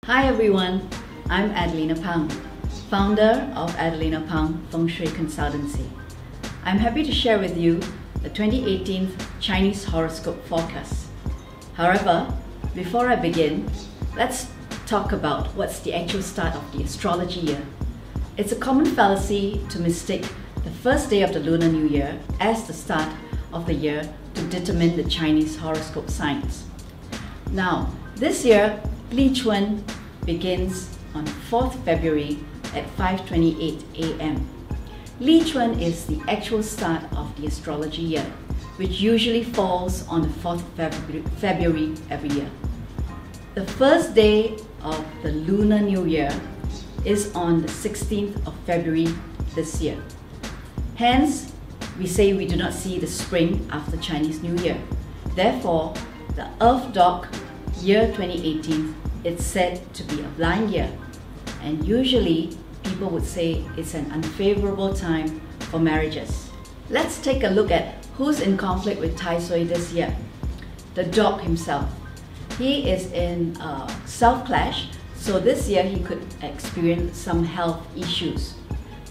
Hi everyone, I'm Adelina Pang, founder of Adelina Pang Fengshui Consultancy. I'm happy to share with you the 2018 Chinese horoscope forecast. However, before I begin, let's talk about what's the actual start of the astrology year. It's a common fallacy to mistake the first day of the Lunar New Year as the start of the year to determine the Chinese horoscope signs. Now, this year, Li Chun begins on 4th February at 5:28 a.m. Li Chun is the actual start of the astrology year, which usually falls on the 4th February every year. The first day of the Lunar New Year is on the 16th of February this year. Hence, we say we do not see the spring after Chinese New Year. Therefore, the Earth Dog year 2018 is said to be a blind year, and usually people would say it's an unfavorable time for marriages. Let's take a look at who's in conflict with Tai Sui this year. The dog himself. He is in self-clash, so this year he could experience some health issues.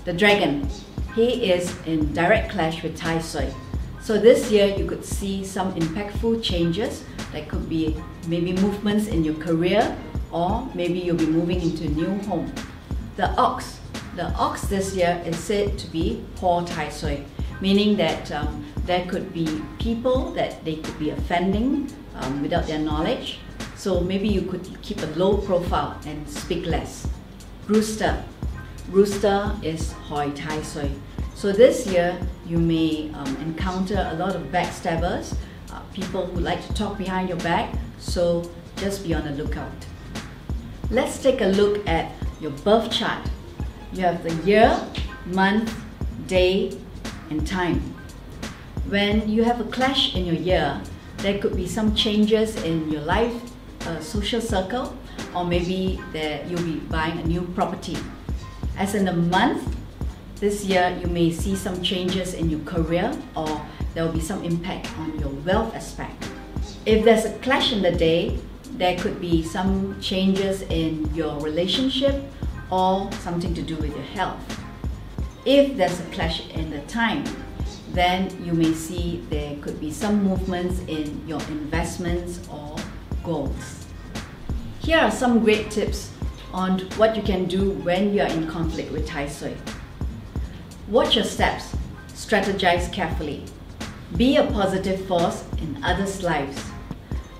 The dragon. He is in direct clash with Tai Sui. So this year you could see some impactful changes. That could be maybe movements in your career, or maybe you'll be moving into a new home. The ox. The ox this year is said to be poor Tai Sui, meaning that there could be people that they could be offending without their knowledge. So maybe you could keep a low profile and speak less. Rooster. Rooster is hoi Tai Sui. So this year you may encounter a lot of backstabbers, people who like to talk behind your back, so just be on the lookout. Let's take a look at your birth chart. You have the year, month, day, and time. When you have a clash in your year, there could be some changes in your life, social circle, or maybe that you'll be buying a new property. As in the month, this year you may see some changes in your career, or there will be some impact on your wealth aspect. If there's a clash in the day, there could be some changes in your relationship or something to do with your health. If there's a clash in the time, then you may see there could be some movements in your investments or goals. Here are some great tips on what you can do when you are in conflict with Tai Sui. Watch your steps, strategize carefully. Be a positive force in others' lives.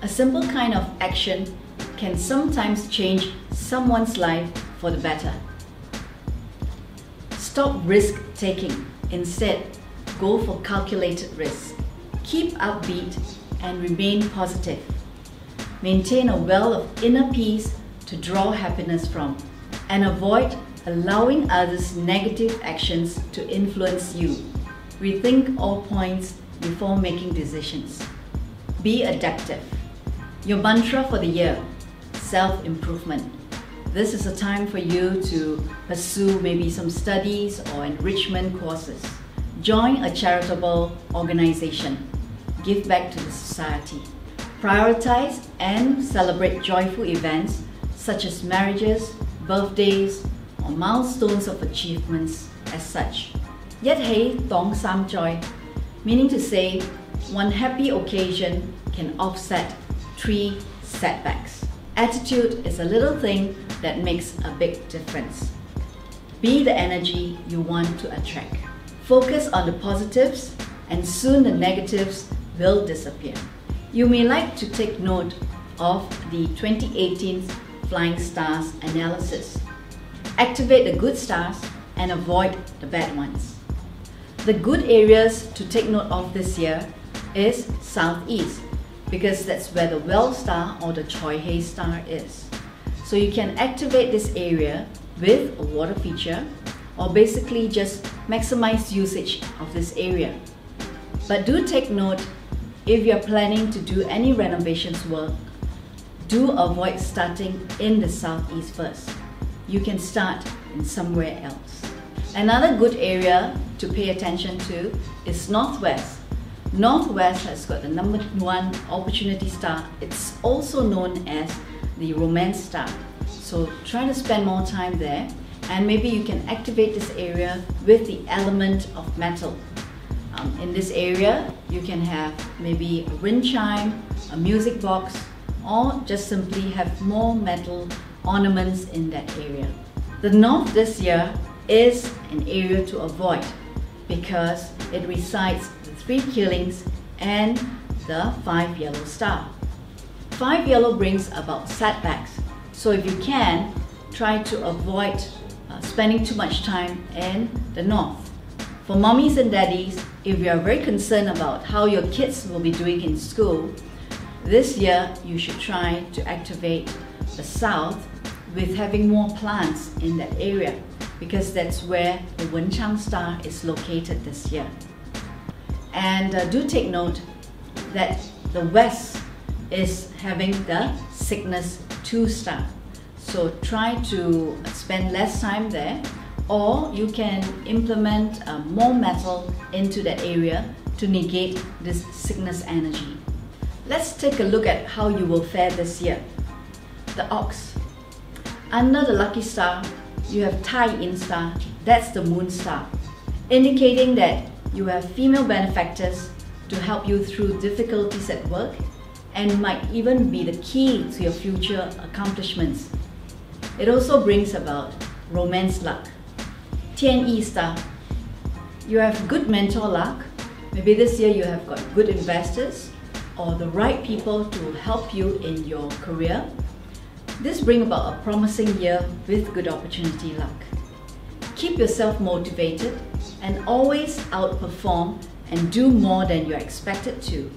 A simple kind of action can sometimes change someone's life for the better. Stop risk-taking. Instead, go for calculated risk. Keep upbeat and remain positive. Maintain a well of inner peace to draw happiness from, and avoid allowing others' negative actions to influence you. Rethink all points before making decisions. Be adaptive. Your mantra for the year, self-improvement. This is a time for you to pursue maybe some studies or enrichment courses. Join a charitable organization. Give back to the society. Prioritize and celebrate joyful events such as marriages, birthdays, or milestones of achievements as such. Yet hei tong sam joy, meaning to say one happy occasion can offset 3 setbacks. Attitude is a little thing that makes a big difference. Be the energy you want to attract. Focus on the positives, and soon the negatives will disappear. You may like to take note of the 2018 Flying Stars analysis. Activate the good stars and avoid the bad ones. The good areas to take note of this year is Southeast, because that's where the Well star or the Choi Hei star is. So you can activate this area with a water feature, or basically just maximize usage of this area. But do take note, if you're planning to do any renovations work, do avoid starting in the Southeast first. You can start in somewhere else. Another good area to pay attention to is Northwest. Northwest has got the #1 opportunity star. It's also known as the romance star. So try to spend more time there, and maybe you can activate this area with the element of metal. In this area, you can have maybe a wind chime, a music box, or just simply have more metal ornaments in that area. The north this year is an area to avoid because it recites the 3 killings and the 5 yellow star. 5 yellow brings about setbacks, so if you can, try to avoid spending too much time in the north. For mommies and daddies, if you are very concerned about how your kids will be doing in school, this year you should try to activate the south with having more plants in that area, because that's where the Wenchang star is located this year. And do take note that the west is having the Cygnus 2 star. So try to spend less time there, or you can implement more metal into that area to negate this Cygnus energy. Let's take a look at how you will fare this year. The ox. Under the lucky star, you have tie-in star, that's the moon star, indicating that you have female benefactors to help you through difficulties at work and might even be the key to your future accomplishments. It also brings about romance luck. Tian-yi star, you have good mentor luck. Maybe this year you have got good investors or the right people to help you in your career. This brings about a promising year with good opportunity luck. Keep yourself motivated and always outperform and do more than you're expected to,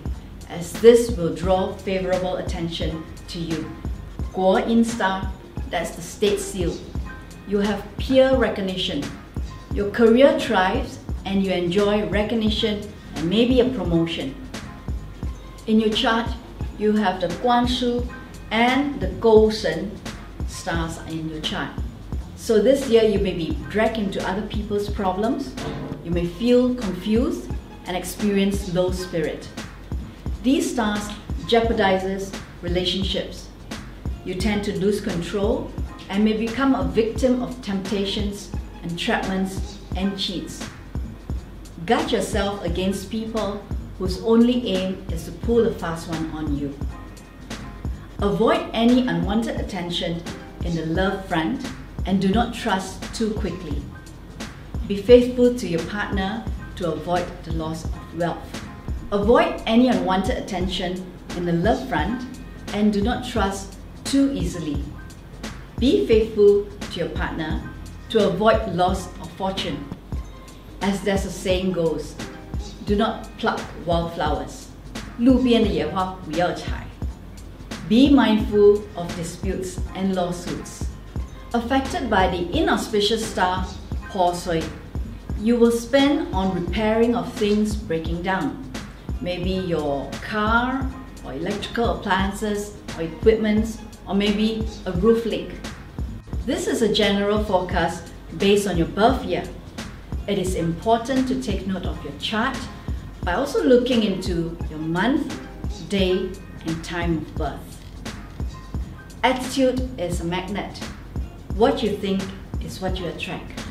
as this will draw favorable attention to you. Guo-yin star, that's the state seal. You have peer recognition. Your career thrives and you enjoy recognition and maybe a promotion. In your chart, you have the Guanshu and the Goushen stars in your chart. So this year you may be dragged into other people's problems, you may feel confused and experience low spirit. These stars jeopardizes relationships. You tend to lose control and may become a victim of temptations, entrapments, and cheats. Guard yourself against people whose only aim is to pull a fast one on you. Avoid any unwanted attention in the love front and do not trust too quickly. Be faithful to your partner to avoid the loss of wealth. Avoid any unwanted attention in the love front and do not trust too easily. Be faithful to your partner to avoid loss of fortune. As there's a saying goes, do not pluck wildflowers. 路边的野花不要采. Be mindful of disputes and lawsuits. Affected by the inauspicious star Horoscope, you will spend on repairing of things breaking down. Maybe your car or electrical appliances or equipment, or maybe a roof leak. This is a general forecast based on your birth year. It is important to take note of your chart by also looking into your month, day, and time of birth. Attitude is a magnet. What you think is what you attract.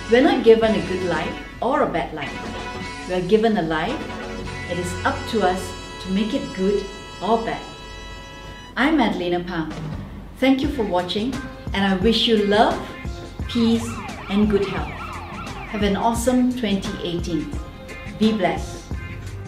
We're not given a good life or a bad life. We are given a life. It is up to us to make it good or bad. I'm Adelina Pang. Thank you for watching, and I wish you love, peace, and good health. Have an awesome 2018. Be blessed.